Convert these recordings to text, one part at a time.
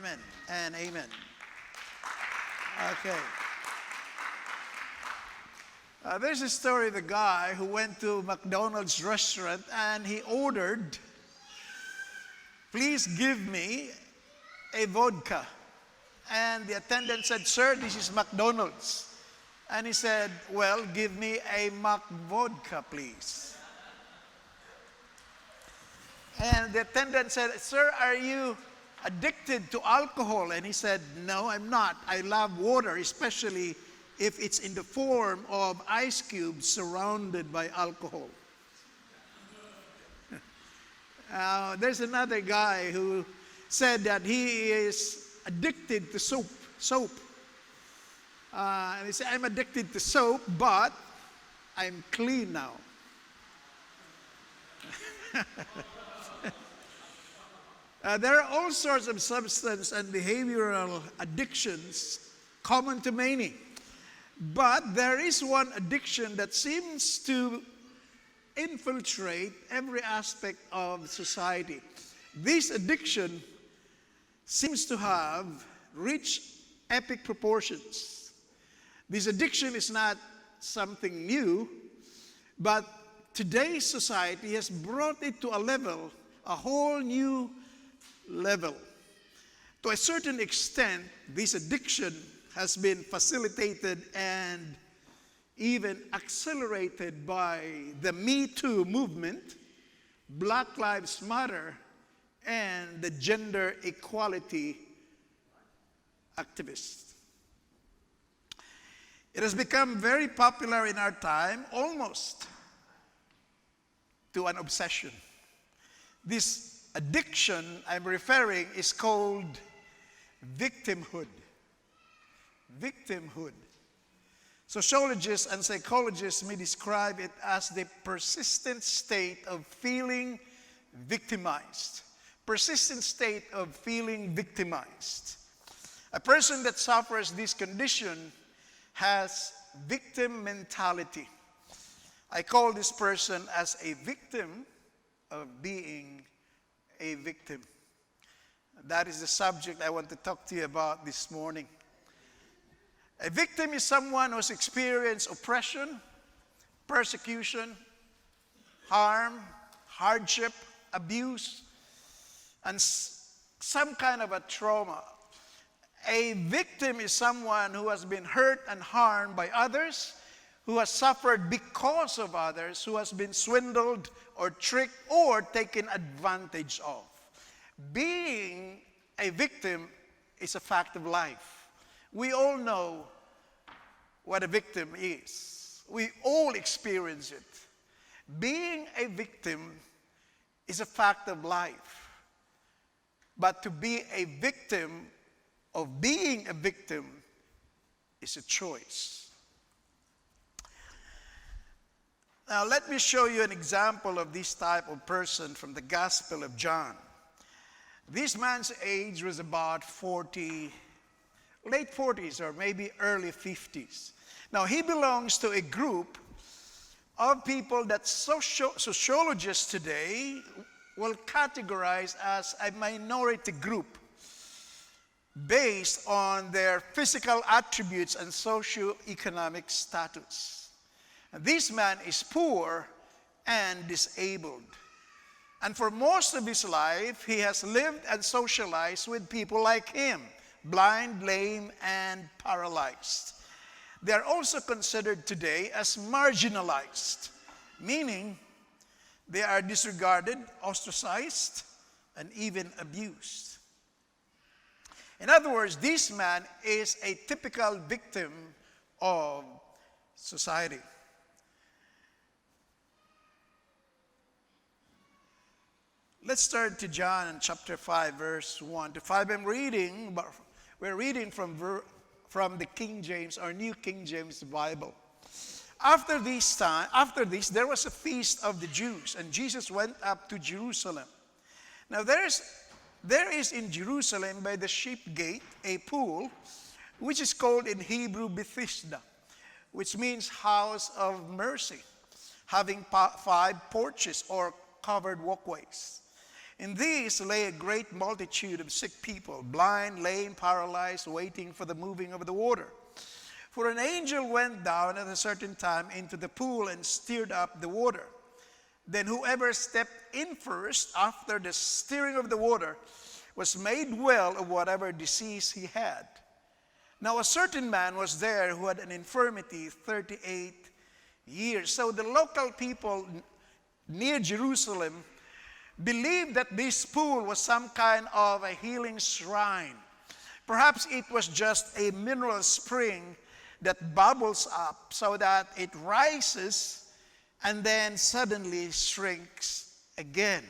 Amen and amen. Okay. There's a story of a guy who went to McDonald's restaurant and he ordered, "Please give me a vodka." And the attendant said, "Sir, this is McDonald's." And he said, "Well, give me a Mac vodka, please." And the attendant said, "Sir, are you addicted to alcohol?" And he said, "No, I'm not. I love water, especially if it's in the form of ice cubes surrounded by alcohol." There's another guy who said that he is addicted to soap. And he said, "I'm addicted to soap, but I'm clean now." There are all sorts of substance and behavioral addictions common to many. But there is one addiction that seems to infiltrate every aspect of society. This addiction seems to have reached epic proportions. This addiction is not something new, but today's society has brought it to a whole new level. To a certain extent, this addiction has been facilitated and even accelerated by the Me Too movement, Black Lives Matter, and the gender equality activists. It has become very popular in our time, almost to an obsession. This addiction I'm referring is called victimhood. Victimhood. Sociologists and psychologists may describe it as the persistent state of feeling victimized. Persistent state of feeling victimized. A person that suffers this condition has victim mentality. I call this person as a victim of being a victim. That is the subject I want to talk to you about this morning. A victim is someone who's experienced oppression, persecution, harm, hardship, abuse, and some kind of a trauma. A victim is someone who has been hurt and harmed by others, who has suffered because of others, who has been swindled or tricked or taken advantage of. Being a victim is a fact of life. We all know what a victim is. We all experience it. Being a victim is a fact of life. But to be a victim of being a victim is a choice. Now, let me show you an example of this type of person from the Gospel of John. This man's age was about 40, late 40s or maybe early 50s. Now, he belongs to a group of people that sociologists today will categorize as a minority group based on their physical attributes and socioeconomic status. This man is poor and disabled. And for most of his life, he has lived and socialized with people like him, blind, lame, and paralyzed. They are also considered today as marginalized, meaning they are disregarded, ostracized, and even abused. In other words, this man is a typical victim of society. Let's turn to John chapter 5, verse 1 to 5. We're reading from the King James or New King James Bible. After this, there was a feast of the Jews, and Jesus went up to Jerusalem. Now there is in Jerusalem by the sheep gate a pool, which is called in Hebrew Bethesda, which means house of mercy, having 5 porches or covered walkways. In these lay a great multitude of sick people, blind, lame, paralyzed, waiting for the moving of the water. For an angel went down at a certain time into the pool and stirred up the water. Then whoever stepped in first after the stirring of the water was made well of whatever disease he had. Now a certain man was there who had an infirmity 38 years. So the local people near Jerusalem believed that this pool was some kind of a healing shrine. Perhaps it was just a mineral spring that bubbles up so that it rises and then suddenly shrinks again.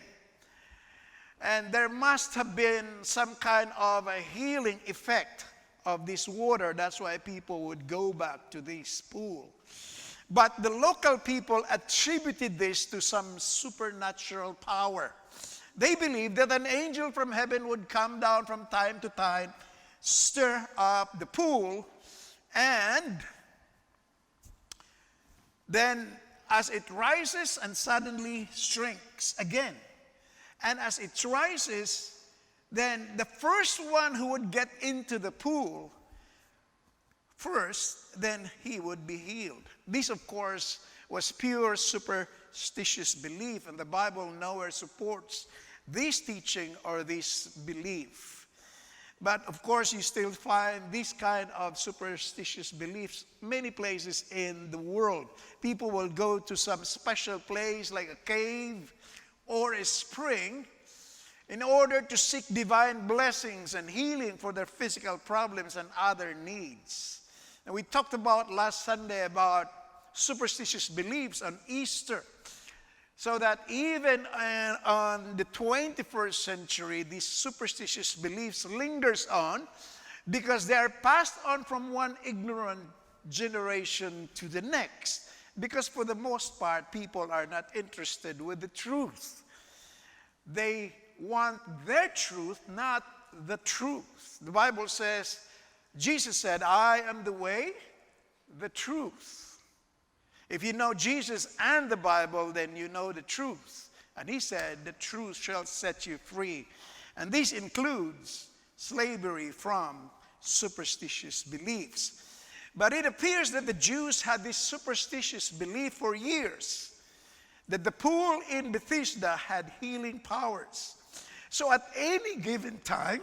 And there must have been some kind of a healing effect of this water. That's why people would go back to this pool. But the local people attributed this to some supernatural power. They believed that an angel from heaven would come down from time to time, stir up the pool, and then as it rises and suddenly shrinks again. And as it rises, then the first one who would get into the pool first, then he would be healed. This, of course, was pure superstitious belief, and the Bible nowhere supports this teaching or this belief. But, of course, you still find this kind of superstitious beliefs many places in the world. People will go to some special place like a cave or a spring in order to seek divine blessings and healing for their physical problems and other needs. And we talked about last Sunday about superstitious beliefs on Easter. So that even on the 21st century, these superstitious beliefs lingers on because they are passed on from one ignorant generation to the next. Because for the most part, people are not interested with the truth. They want their truth, not the truth. The Bible says, Jesus said, I am the way, the truth. If you know Jesus and the Bible, then you know the truth. And he said, the truth shall set you free. And this includes slavery from superstitious beliefs. But it appears that the Jews had this superstitious belief for years, that the pool in Bethesda had healing powers. So at any given time,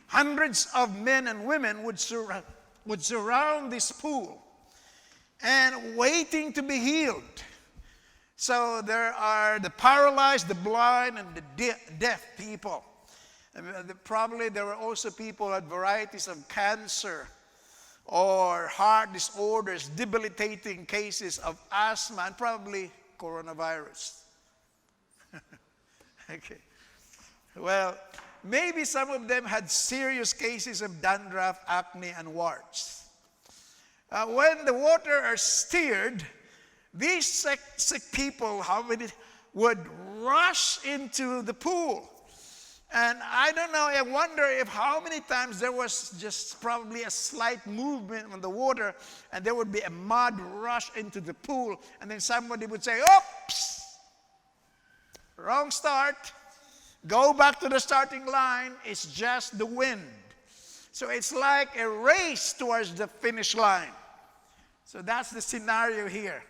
hundreds of men and women would surround this pool and waiting to be healed. So there are the paralyzed, the blind, and the deaf people. And probably there were also people who had varieties of cancer or heart disorders, debilitating cases of asthma, and probably coronavirus. Okay. Well, maybe some of them had serious cases of dandruff, acne, and warts. When the water are stirred, these sick people, how many would rush into the pool? And I don't know, I wonder if how many times there was just probably a slight movement on the water and there would be a mud rush into the pool, and then somebody would say, oops, wrong start. Go back to the starting line. It's just the wind. So it's like a race towards the finish line. So that's the scenario here.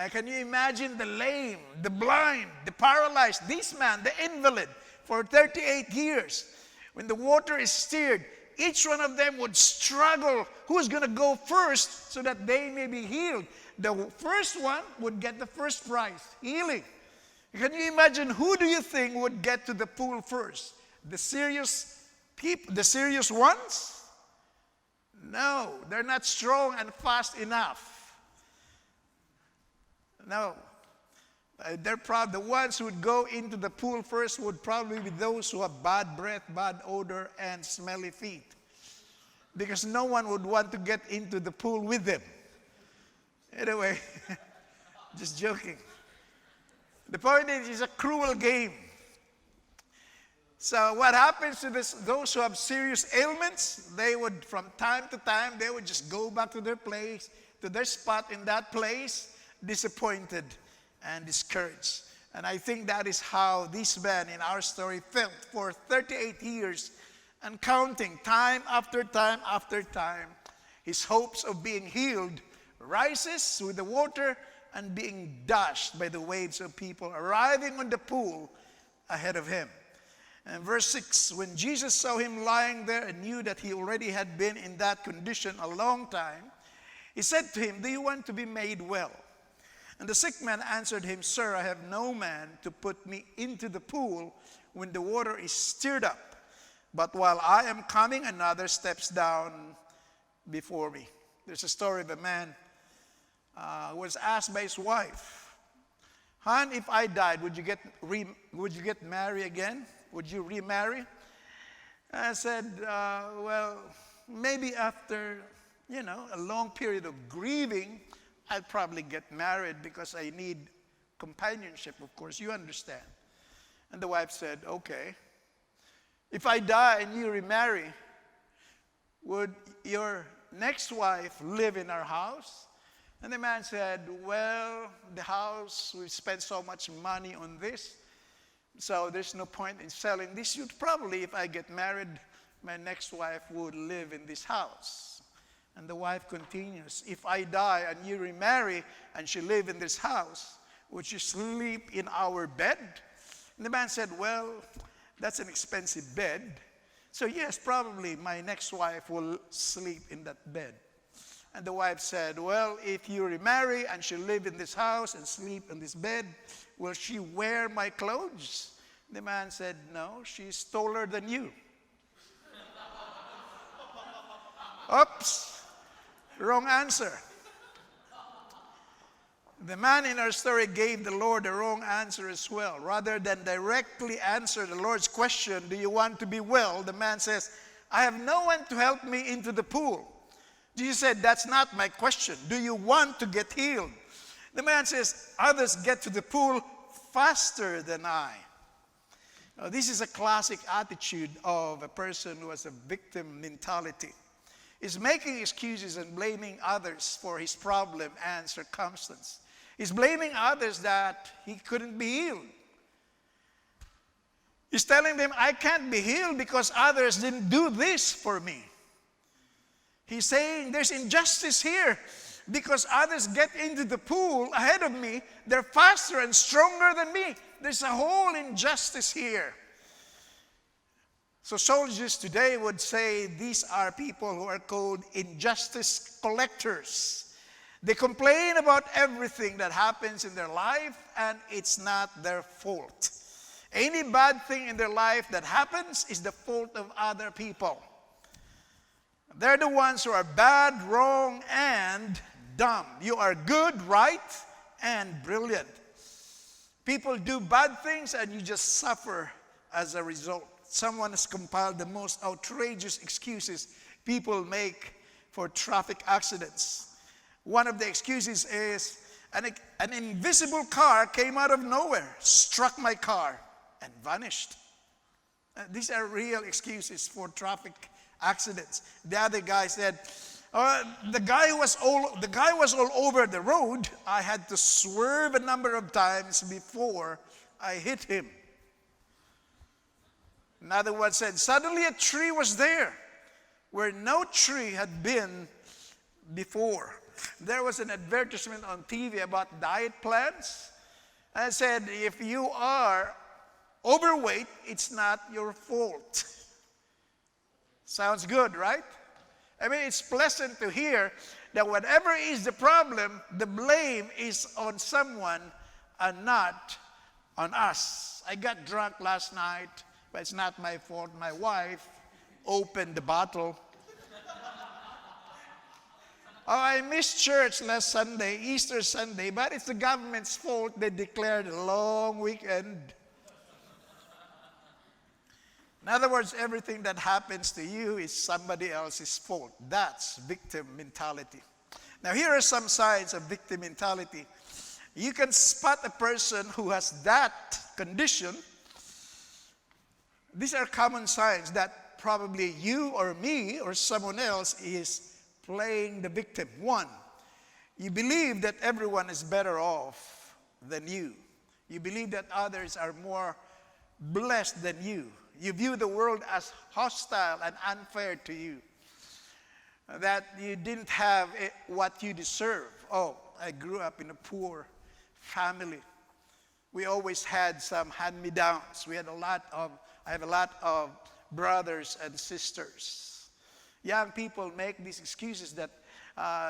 Can you imagine the lame, the blind, the paralyzed, this man, the invalid, for 38 years. When the water is stirred, each one of them would struggle who's going to go first so that they may be healed. The first one would get the first prize, healing. Can you imagine who do you think would get to the pool first? The serious people, the serious ones? No, they're not strong and fast enough. No. The ones who would go into the pool first would probably be those who have bad breath, bad odor, and smelly feet. Because no one would want to get into the pool with them. Anyway, just joking. The point is, it's a cruel game. So what happens to those who have serious ailments? They would, from time to time, they would just go back to their place, to their spot in that place, disappointed and discouraged. And I think that is how this man in our story felt for 38 years and counting, time after time after time. His hopes of being healed rises with the water and being dashed by the waves of people arriving on the pool ahead of him. And verse 6, when Jesus saw him lying there and knew that he already had been in that condition a long time, he said to him, "Do you want to be made well?" And the sick man answered him, "Sir, I have no man to put me into the pool when the water is stirred up. But while I am coming, another steps down before me." There's a story of a man who was asked by his wife, "Hon, if I died, would you get married again? Would you remarry?" I said, well, maybe after, a long period of grieving, I'll probably get married because I need companionship, of course, you understand. And the wife said, "Okay. If I die and you remarry, would your next wife live in our house?" And the man said, "Well, the house, we've spent so much money on this, so there's no point in selling this. You'd probably, if I get married, my next wife would live in this house." And the wife continues, "If I die and you remarry and she live in this house, would she sleep in our bed?" And the man said, "Well, that's an expensive bed. So yes, probably my next wife will sleep in that bed." And the wife said, "Well, if you remarry and she live in this house and sleep in this bed, will she wear my clothes?" The man said, "No, she's taller than you." Oops, wrong answer. The man in our story gave the Lord the wrong answer as well. Rather than directly answer the Lord's question, "Do you want to be well?" the man says, "I have no one to help me into the pool." Jesus said, "That's not my question. Do you want to get healed?" The man says, "Others get to the pool faster than I." Now, this is a classic attitude of a person who has a victim mentality. He's making excuses and blaming others for his problem and circumstance. He's blaming others that he couldn't be healed. He's telling them, "I can't be healed because others didn't do this for me." He's saying there's injustice here because others get into the pool ahead of me. They're faster and stronger than me. There's a whole injustice here. Sociologists today would say these are people who are called injustice collectors. They complain about everything that happens in their life and it's not their fault. Any bad thing in their life that happens is the fault of other people. They're the ones who are bad, wrong, and dumb. You are good, right, and brilliant. People do bad things and you just suffer as a result. Someone has compiled the most outrageous excuses people make for traffic accidents. One of the excuses is, an invisible car came out of nowhere, struck my car, and vanished. These are real excuses for traffic accidents. The other guy said, the guy was all over the road. I had to swerve a number of times before I hit him. Another one said, suddenly a tree was there where no tree had been before. There was an advertisement on TV about diet plans. And it said, if you are overweight, it's not your fault. Sounds good, right? I mean, it's pleasant to hear that whatever is the problem, the blame is on someone and not on us. I got drunk last night, but it's not my fault. My wife opened the bottle. Oh, I missed church last Sunday, Easter Sunday, but it's the government's fault. They declared a long weekend. In other words, everything that happens to you is somebody else's fault. That's victim mentality. Now, here are some signs of victim mentality. You can spot a person who has that condition. These are common signs that probably you or me or someone else is playing the victim. One, you believe that everyone is better off than you. You believe that others are more blessed than you. You view the world as hostile and unfair to you. That you didn't have what you deserve. Oh, I grew up in a poor family. We always had some hand-me-downs. I have a lot of brothers and sisters. Young people make these excuses that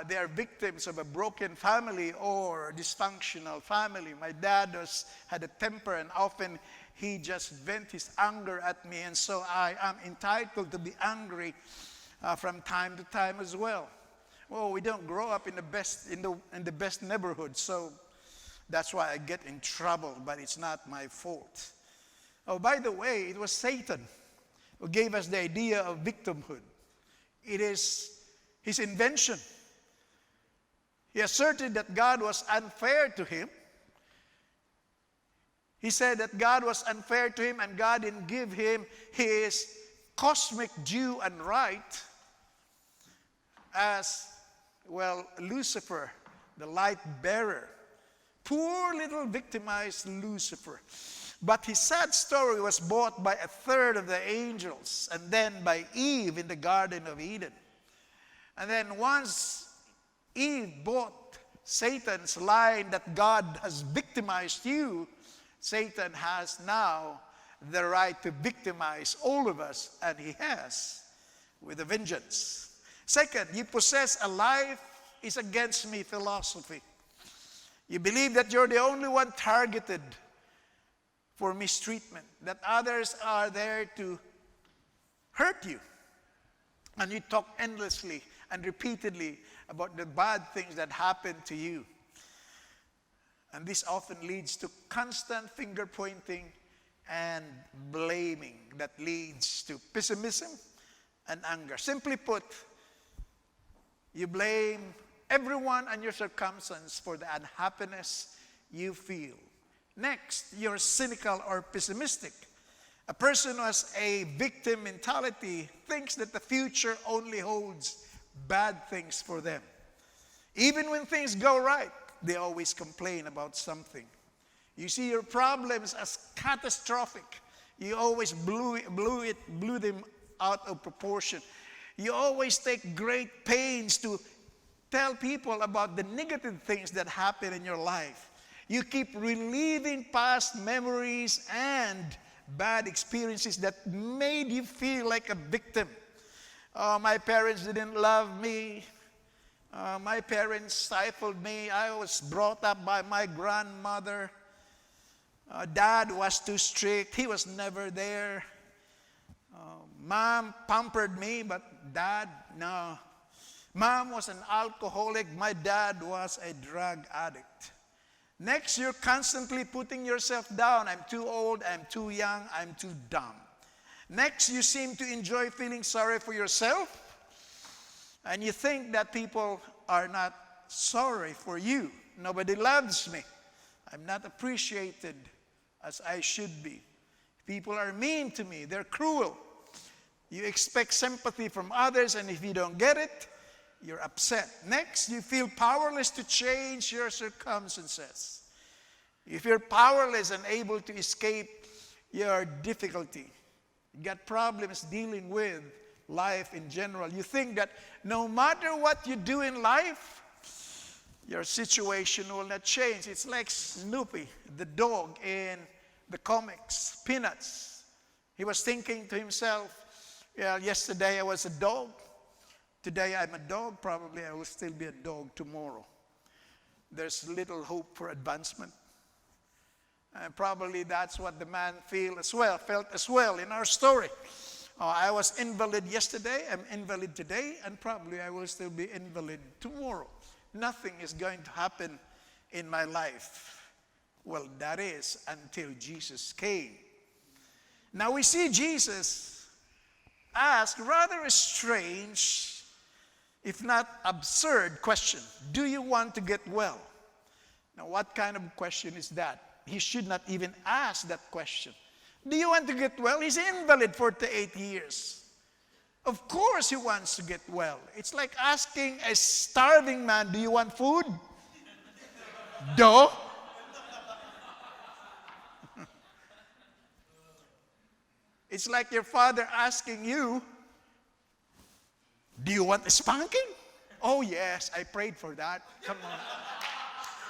they are victims of a broken family or dysfunctional family. My dad had a temper, and often he just vent his anger at me, and so I am entitled to be angry from time to time as well. Well, we don't grow up in the best neighborhood, so that's why I get in trouble, but it's not my fault. Oh, by the way, it was Satan who gave us the idea of victimhood. It is his invention. He asserted that God was unfair to him. He said that God was unfair to him and God didn't give him his cosmic due and right as, well, Lucifer, the light bearer. Poor little victimized Lucifer. But his sad story was bought by a third of the angels and then by Eve in the Garden of Eden. And then once Eve bought Satan's line that God has victimized you, Satan has now the right to victimize all of us, and he has, with a vengeance. Second, you possess a life is against me philosophy. You believe that you're the only one targeted for mistreatment, that others are there to hurt you. And you talk endlessly and repeatedly about the bad things that happen to you. And this often leads to constant finger pointing and blaming that leads to pessimism and anger. Simply put, you blame everyone and your circumstance for the unhappiness you feel. Next, you're cynical or pessimistic. A person who has a victim mentality thinks that the future only holds bad things for them. Even when things go right, they always complain about something. You see your problems as catastrophic. You always blew them out of proportion. You always take great pains to tell people about the negative things that happen in your life. You keep reliving past memories and bad experiences that made you feel like a victim. My parents didn't love me. My parents stifled me. I was brought up by my grandmother. Dad was too strict. He was never there. Mom pampered me, but Dad, no. Mom was an alcoholic. My dad was a drug addict. Next, you're constantly putting yourself down. I'm too old, I'm too young, I'm too dumb. Next, you seem to enjoy feeling sorry for yourself. And you think that people are not sorry for you. Nobody loves me. I'm not appreciated as I should be. People are mean to me. They're cruel. You expect sympathy from others, and if you don't get it, you're upset. Next, you feel powerless to change your circumstances. You feel powerless and able to escape your difficulty. You got problems dealing with life in general. You think that no matter what you do in life, your situation will not change. It's like Snoopy, the dog in the comics, Peanuts. He was thinking to himself, yeah, yesterday I was a dog. Today I'm a dog. Probably I will still be a dog tomorrow. There's little hope for advancement. And probably that's what the man felt as well in our story. I was invalid yesterday, I'm invalid today, and probably I will still be invalid tomorrow. Nothing is going to happen in my life. Well, that is until Jesus came. Now we see Jesus ask rather a strange, if not absurd question. Do you want to get well? Now what kind of question is that? He should not even ask that question. Do you want to get well? He's invalid for 8 years. Of course he wants to get well. It's like asking a starving man, do you want food? Duh. It's like your father asking you, do you want a spanking? Oh yes, I prayed for that. Come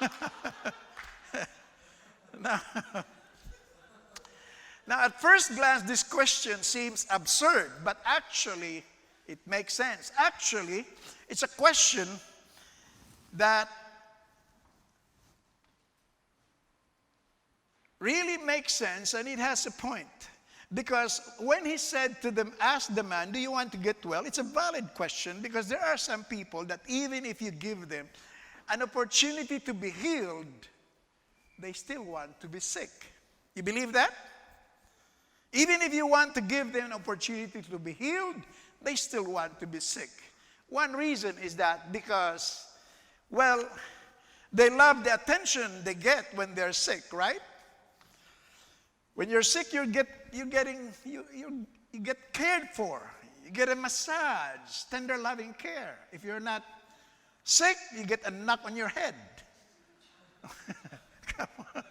on. now, now, at first glance, this question seems absurd, but actually, it makes sense. Actually, it's a question that really makes sense, and it has a point. Because when he said to them, ask the man, do you want to get well? It's a valid question, because there are some people that even if you give them an opportunity to be healed, they still want to be sick. You believe that? Even if you want to give them an opportunity to be healed, they still want to be sick. One reason is that because, well, they love the attention they get when they're sick, right? When you're sick, you get cared for. You get a massage, tender loving care. If you're not sick, you get a knock on your head. Come on.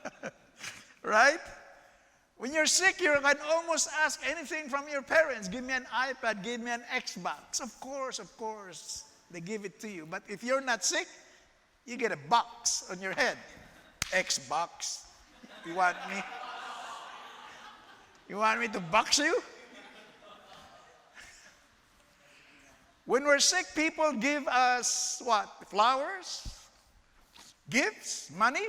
Right? When you're sick, you can almost ask anything from your parents. Give me an iPad, give me an Xbox. Of course, they give it to you. But if you're not sick, you get a box on your head. Xbox. You want me? You want me to box you? When we're sick, people give us what? Flowers? Gifts? Money?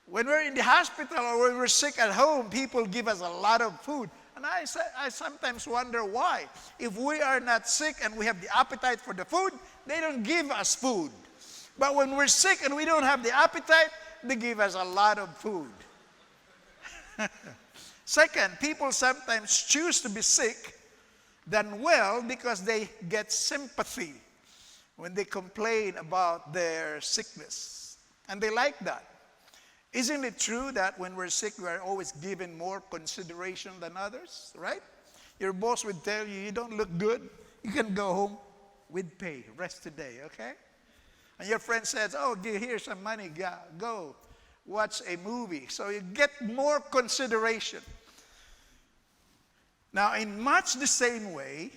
When we're in the hospital or when we're sick at home, people give us a lot of food. And I sometimes wonder why. If we are not sick and we have the appetite for the food, they don't give us food. But when we're sick and we don't have the appetite, they give us a lot of food. Second, people sometimes choose to be sick than well because they get sympathy when they complain about their sickness. And they like that. Isn't it true that when we're sick, we are always given more consideration than others, right? Your boss would tell you, you don't look good. You can go home with pay. Rest today, okay? And your friend says, oh, here's some money. Go watch a movie. So you get more consideration. Now, in much the same way,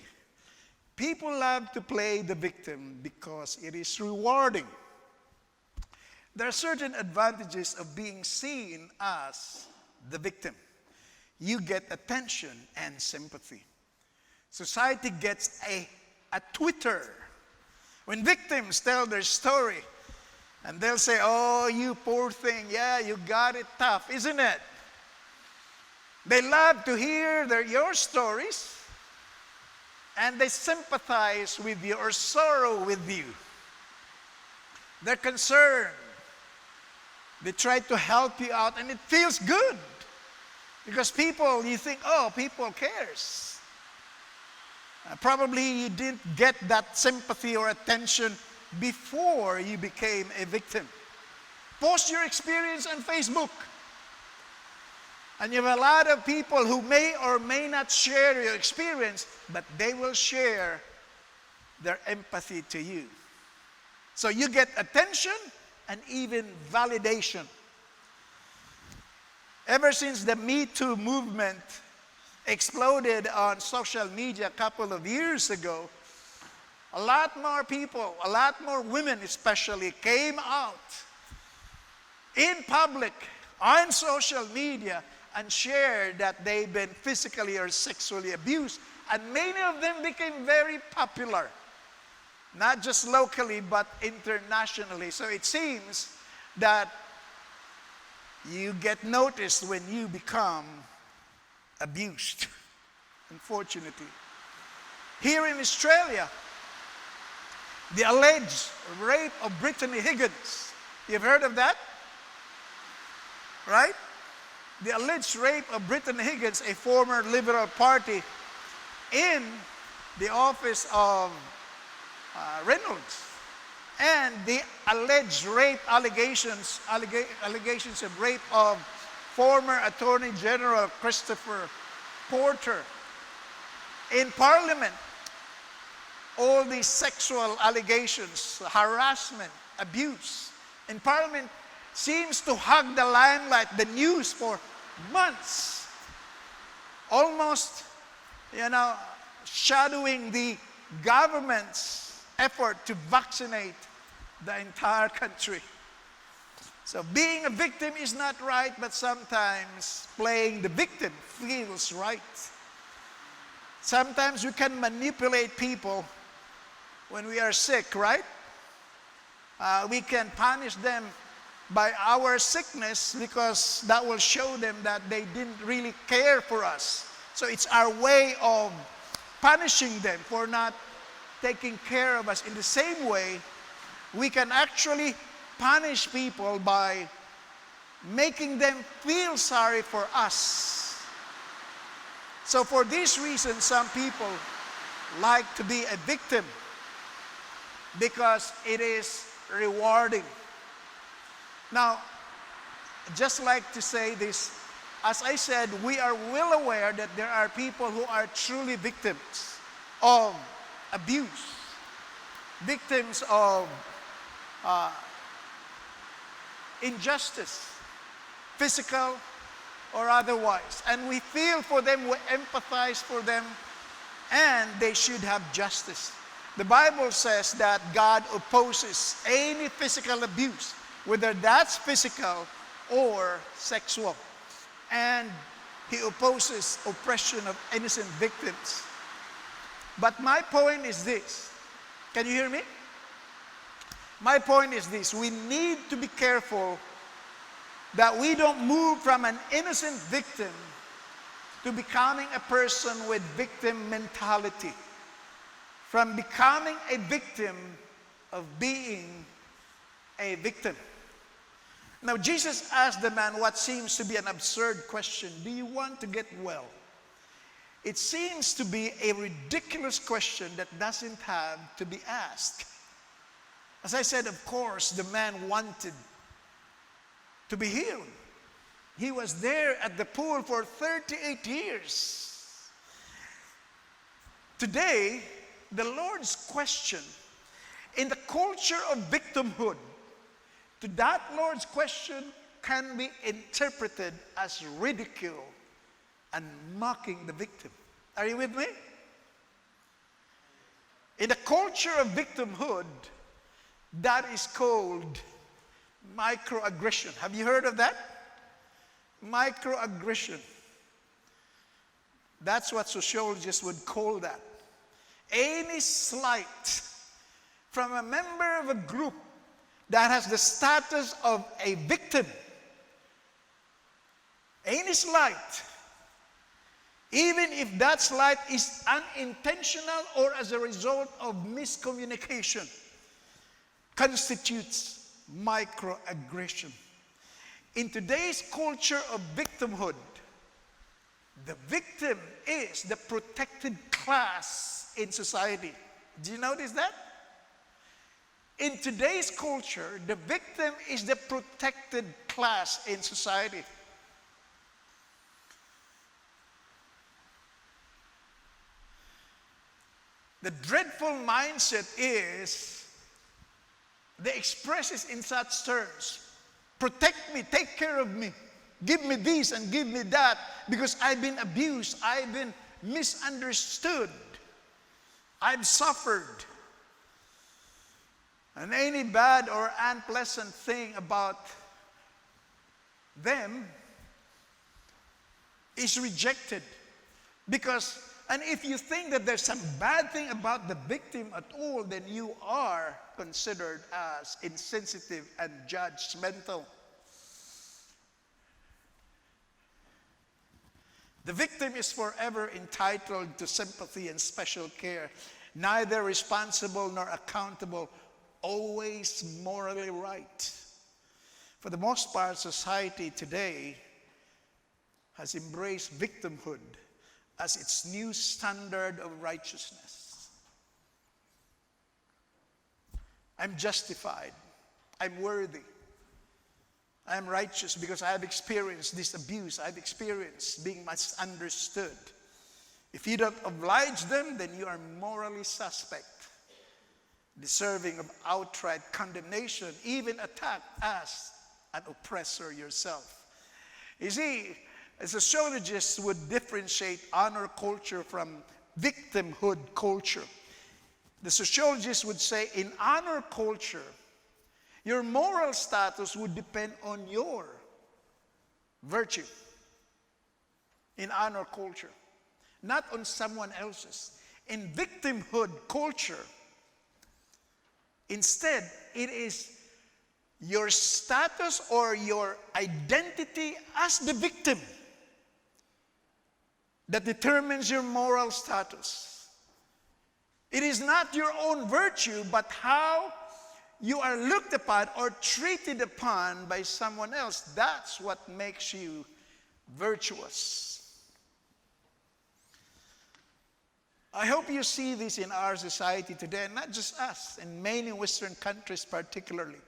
people love to play the victim because it is rewarding. There are certain advantages of being seen as the victim. You get attention and sympathy. Society gets a Twitter. When victims tell their story, and they'll say, oh, you poor thing, yeah, you got it tough, isn't it? They love to hear your stories, and they sympathize with you or sorrow with you. They're concerned. They try to help you out, and it feels good. Because you think, oh, people cares. Probably you didn't get that sympathy or attention before you became a victim. Post your experience on Facebook. And you have a lot of people who may or may not share your experience, but they will share their empathy to you. So you get attention and even validation. Ever since the Me Too movement exploded on social media a couple of years ago, a lot more people, a lot more women especially, came out in public, on social media, and shared that they've been physically or sexually abused. And many of them became very popular, not just locally, but internationally. So it seems that you get noticed when you become abused, unfortunately. Here in Australia, the alleged rape of Brittany Higgins. You've heard of that? Right? The alleged rape of Brittany Higgins, a former Liberal Party, in the office of Reynolds. And the alleged rape allegations of rape of former Attorney General Christopher Porter in Parliament. All these sexual allegations, harassment, abuse in Parliament seems to hug the limelight, the news for months. almost, shadowing the government's effort to vaccinate the entire country. So being a victim is not right, but sometimes playing the victim feels right. Sometimes we can manipulate people when we are sick, right? We can punish them by our sickness because that will show them that they didn't really care for us. So it's our way of punishing them for not taking care of us. In the same way, we can actually punish people by making them feel sorry for us. So for this reason, some people like to be a victim because it is rewarding. Now, just like to say this, as I said, we are well aware that there are people who are truly victims of abuse, victims of injustice, physical or otherwise. And we feel for them, we empathize for them, and they should have justice. The Bible says that God opposes any physical abuse, whether that's physical or sexual. And He opposes oppression of innocent victims. But my point is this. Can you hear me? My point is this. We need to be careful that we don't move from an innocent victim to becoming a person with victim mentality. From becoming a victim of being a victim. Now, Jesus asked the man what seems to be an absurd question. Do you want to get well? It seems to be a ridiculous question that doesn't have to be asked. As I said, of course, the man wanted to be healed. He was there at the pool for 38 years. Today, the Lord's question, in the culture of victimhood, to that Lord's question can be interpreted as ridicule and mocking the victim. Are you with me? In the culture of victimhood, that is called microaggression. Have you heard of that? Microaggression. That's what sociologists would call that. Any slight from a member of a group that has the status of a victim, any slight, even if that slight is unintentional or as a result of miscommunication, constitutes microaggression. In today's culture of victimhood, the victim is the protected class in society. Do you notice that? In today's culture, the victim is the protected class in society. The dreadful mindset is, they express it in such terms. Protect me, take care of me. Give me this and give me that because I've been abused, I've been misunderstood, I've suffered. And any bad or unpleasant thing about them is rejected. Because, and if you think that there's some bad thing about the victim at all, then you are considered as insensitive and judgmental. The victim is forever entitled to sympathy and special care, neither responsible nor accountable, always morally right. For the most part, society today has embraced victimhood as its new standard of righteousness. I'm justified. I'm worthy. I'm righteous because I have experienced this abuse. I've experienced being misunderstood. If you don't oblige them, then you are morally suspect, deserving of outright condemnation, even attacked as an oppressor yourself. You see, Sociologists would differentiate honor culture from victimhood culture. The sociologists would say in honor culture, your moral status would depend on your virtue in honor culture, not on someone else's. In victimhood culture, instead, it is your status or your identity as the victim that determines your moral status. It is not your own virtue, but how you are looked upon or treated upon by someone else. That's what makes you virtuous. I hope you see this in our society today, and not just us, in many Western countries particularly.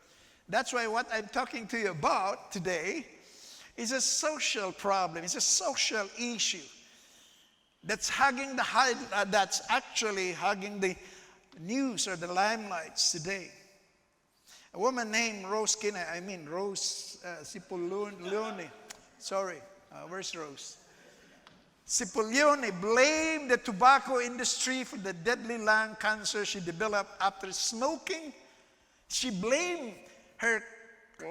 That's why what I'm talking to you about today is a social problem. It's a social issue that's that's actually hugging the news or the limelights today. A woman named Rose Cipollone. Sorry, where's Rose? Cipollone blamed the tobacco industry for the deadly lung cancer she developed after smoking. She blamed her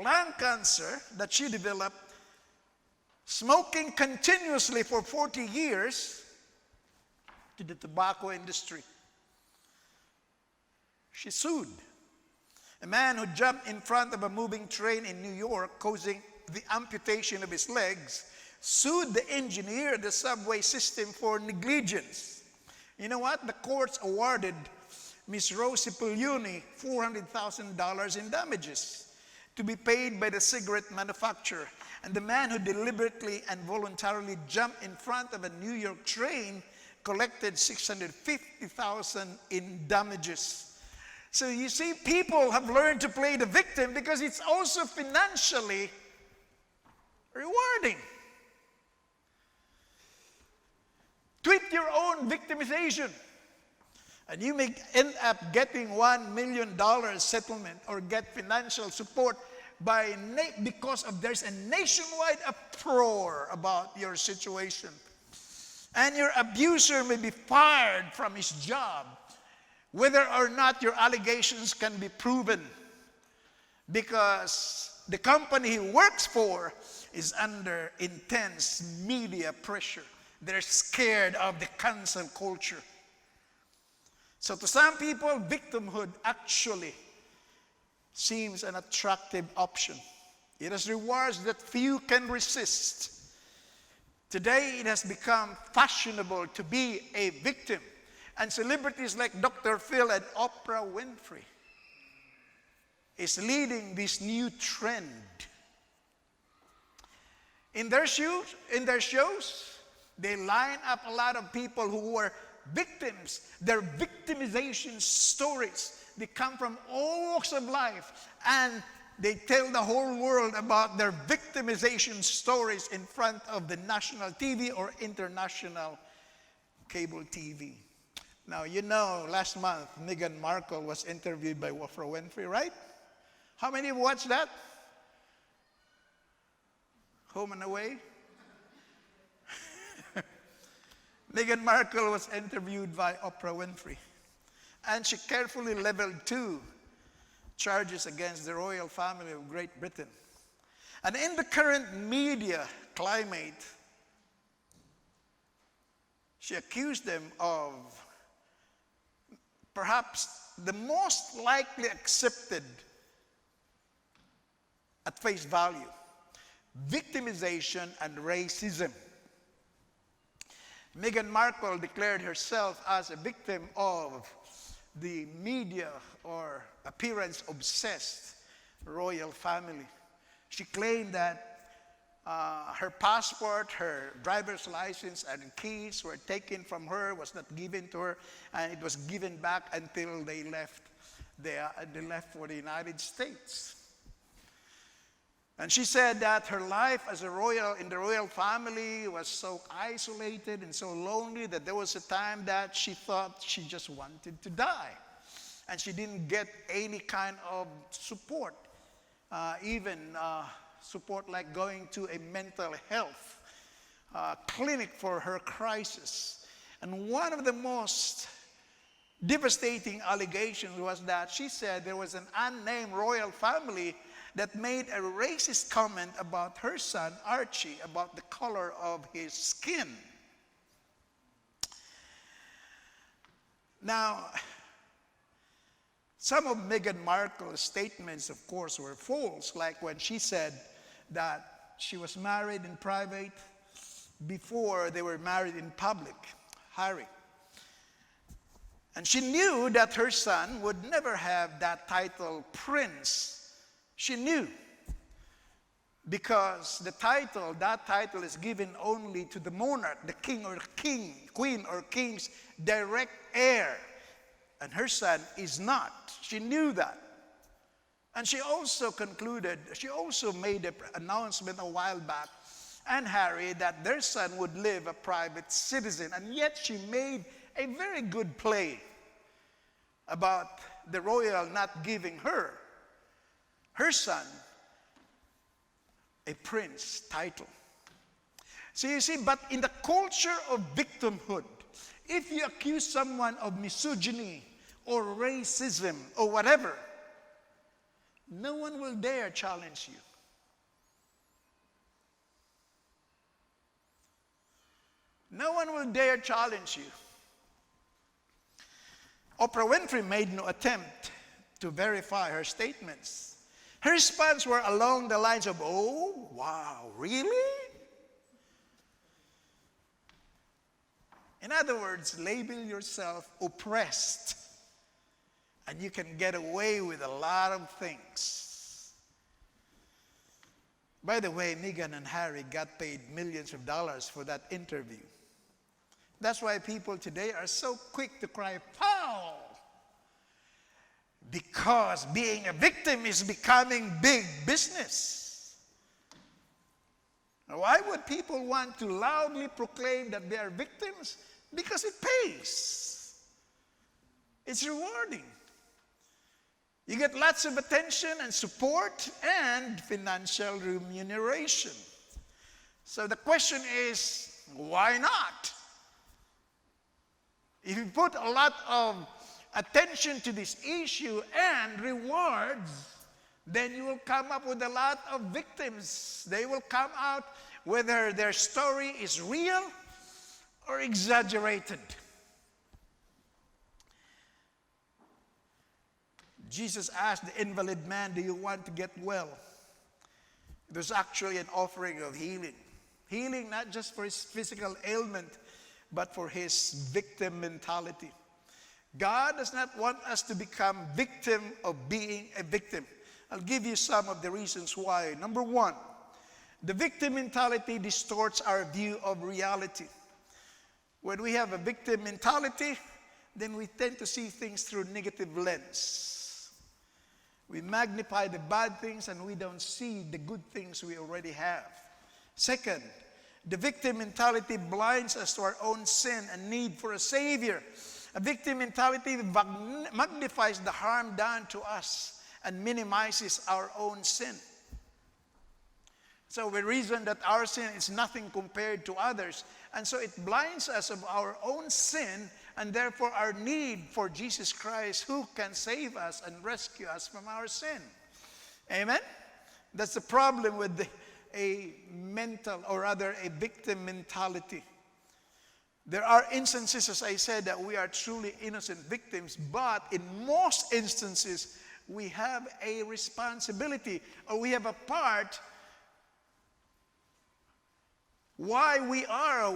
lung cancer that she developed smoking continuously for 40 years to the tobacco industry. She sued a man who jumped in front of a moving train in New York, causing the amputation of his legs, sued the engineer of the subway system for negligence. You know what? The courts awarded Ms. Rose Cipollone $400,000 in damages to be paid by the cigarette manufacturer. And the man who deliberately and voluntarily jumped in front of a New York train collected $650,000 in damages. So you see, people have learned to play the victim because it's also financially rewarding. Tweak your own victimization, and you may end up getting $1 million settlement or get financial support because there's a nationwide uproar about your situation. And your abuser may be fired from his job, whether or not your allegations can be proven, because the company he works for is under intense media pressure. They're scared of the cancel culture. So to some people, victimhood actually seems an attractive option. It has rewards that few can resist. Today, it has become fashionable to be a victim. And celebrities like Dr. Phil and Oprah Winfrey is leading this new trend. In their shows, they line up a lot of people who were victims. Their victimization stories, they come from all walks of life, and they tell the whole world about their victimization stories in front of the national TV or international cable TV. Now, you know, last month, Meghan Markle was interviewed by Oprah Winfrey, right? How many have watched that? Home and away? Meghan Markle was interviewed by Oprah Winfrey, and she carefully leveled 2 charges against the royal family of Great Britain. And in the current media climate, she accused them of perhaps the most likely accepted at face value: victimization and racism. Meghan Markle declared herself as a victim of the media or appearance-obsessed royal family. She claimed that her passport, her driver's license, and keys were taken from her, was not given to her, and it was given back until they left for the United States. And she said that her life as in the royal family was so isolated and so lonely that there was a time that she thought she just wanted to die. And she didn't get any kind of support, even support like going to a mental health clinic for her crisis. And one of the most devastating allegations was that she said there was an unnamed royal family that made a racist comment about her son, Archie, about the color of his skin. Now, some of Meghan Markle's statements, of course, were false, like when she said that she was married in private before they were married in public, Harry. And she knew that her son would never have that title, Prince. She knew, because that title is given only to the monarch, the king or queen or king's direct heir. And her son is not. She knew that. And she also made an announcement a while back, and Harry, that their son would live a private citizen. And yet she made a very good play about the royal not giving her son a prince title. So you see, but in the culture of victimhood, if you accuse someone of misogyny or racism or whatever, no one will dare challenge you. No one will dare challenge you. Oprah Winfrey made no attempt to verify her statements. Her response were along the lines of, "Oh, wow, really?" In other words, label yourself oppressed, and you can get away with a lot of things. By the way, Meghan and Harry got paid millions of dollars for that interview. That's why people today are so quick to cry foul, because being a victim is becoming big business. Now, why would people want to loudly proclaim that they are victims? Because it pays. It's rewarding. You get lots of attention and support and financial remuneration. So the question is, why not? If you put a lot of attention to this issue and rewards, then you will come up with a lot of victims. They will come out whether their story is real or exaggerated. Jesus asked the invalid man, "Do you want to get well?" It was actually an offering of healing. Healing not just for his physical ailment, but for his victim mentality. God does not want us to become victim of being a victim. I'll give you some of the reasons why. Number one, the victim mentality distorts our view of reality. When we have a victim mentality, then we tend to see things through negative lens. We magnify the bad things and we don't see the good things we already have. Second, the victim mentality blinds us to our own sin and need for a Savior. A victim mentality magnifies the harm done to us and minimizes our own sin. So we reason that our sin is nothing compared to others. And so it blinds us of our own sin and therefore our need for Jesus Christ, who can save us and rescue us from our sin. Amen? That's the problem with a victim mentality. There are instances, as I said, that we are truly innocent victims, but in most instances, we have a responsibility, or we have a part why we are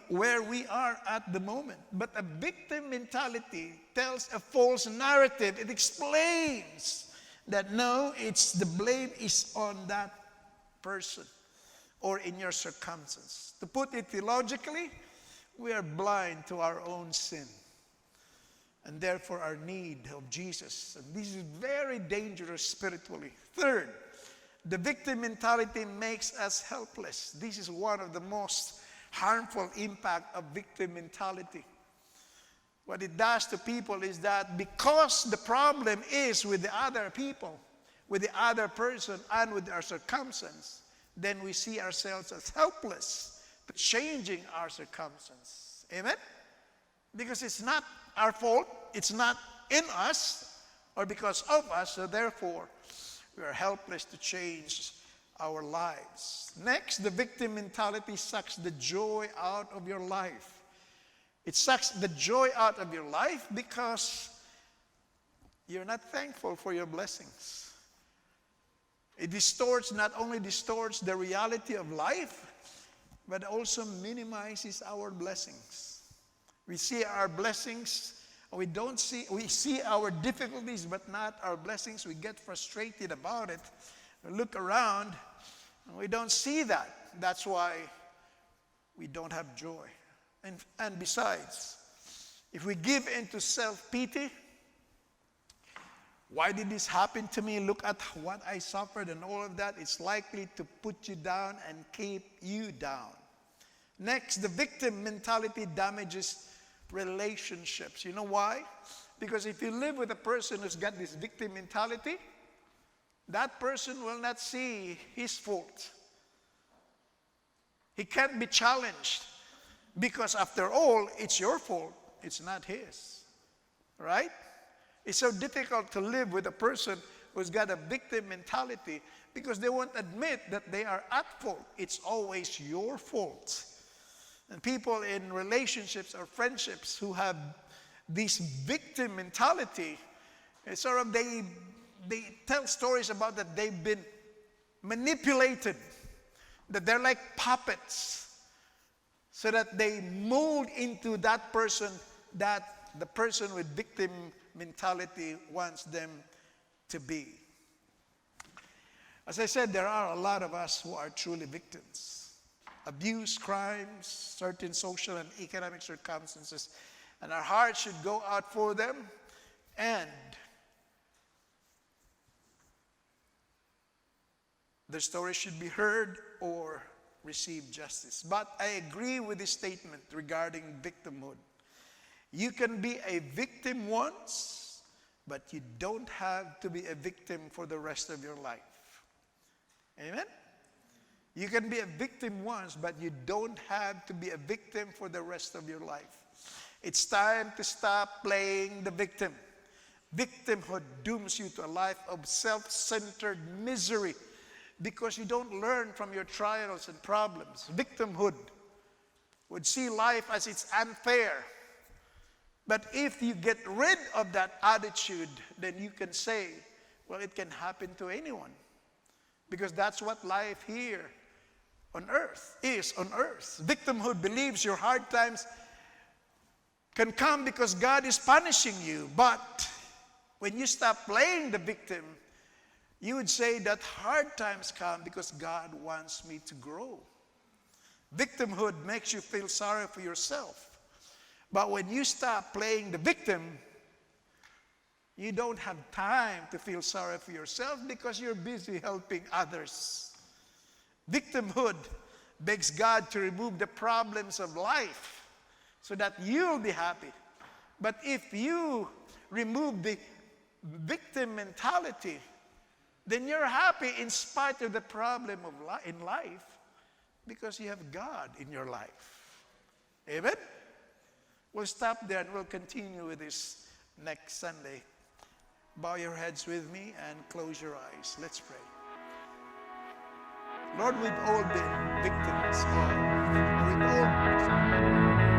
where we are at the moment. But a victim mentality tells a false narrative. It explains that no, the blame is on that person or in your circumstance. To put it theologically, we are blind to our own sin and therefore our need of Jesus. And this is very dangerous spiritually. Third, the victim mentality makes us helpless. This is one of the most harmful impact of victim mentality. What it does to people is that because the problem is with the other people, with the other person, and with our circumstance, then we see ourselves as helpless to changing our circumstance. Amen? Because it's not our fault, it's not in us or because of us, so therefore we are helpless to change our lives. Next, the victim mentality sucks the joy out of your life. It sucks the joy out of your life because you're not thankful for your blessings. It not only distorts the reality of life, but also minimizes our blessings. We see our blessings, we see our difficulties, but not our blessings. We get frustrated about it. We look around, and we don't see that. That's why we don't have joy. And besides, if we give into self-pity, why did this happen to me? Look at what I suffered and all of that. It's likely to put you down and keep you down. Next, the victim mentality damages relationships. You know why? Because if you live with a person who's got this victim mentality, that person will not see his fault. He can't be challenged because after all, it's your fault. It's not his. Right? It's so difficult to live with a person who's got a victim mentality because they won't admit that they are at fault. It's always your fault. And people in relationships or friendships who have this victim mentality, they tell stories about that they've been manipulated, that they're like puppets, so that they mold into that person that the person with victim mentality wants them to be. As I said, there are a lot of us who are truly victims. Abuse, crimes, certain social and economic circumstances, and our hearts should go out for them, and their story should be heard or receive justice. But I agree with this statement regarding victimhood. You can be a victim once, but you don't have to be a victim for the rest of your life. Amen? You can be a victim once, but you don't have to be a victim for the rest of your life. It's time to stop playing the victim. Victimhood dooms you to a life of self-centered misery because you don't learn from your trials and problems. Victimhood would see life as it's unfair. But if you get rid of that attitude, then you can say, well, it can happen to anyone. Because that's what life here on earth is on earth. Victimhood believes your hard times can come because God is punishing you. But when you stop playing the victim, you would say that hard times come because God wants me to grow. Victimhood makes you feel sorry for yourself. But when you stop playing the victim, you don't have time to feel sorry for yourself because you're busy helping others. Victimhood begs God to remove the problems of life so that you'll be happy. But if you remove the victim mentality, then you're happy in spite of the problem in life because you have God in your life. Amen? We'll stop there and we'll continue with this next Sunday. Bow your heads with me and close your eyes. Let's pray. Lord, we've all been victims of, we've all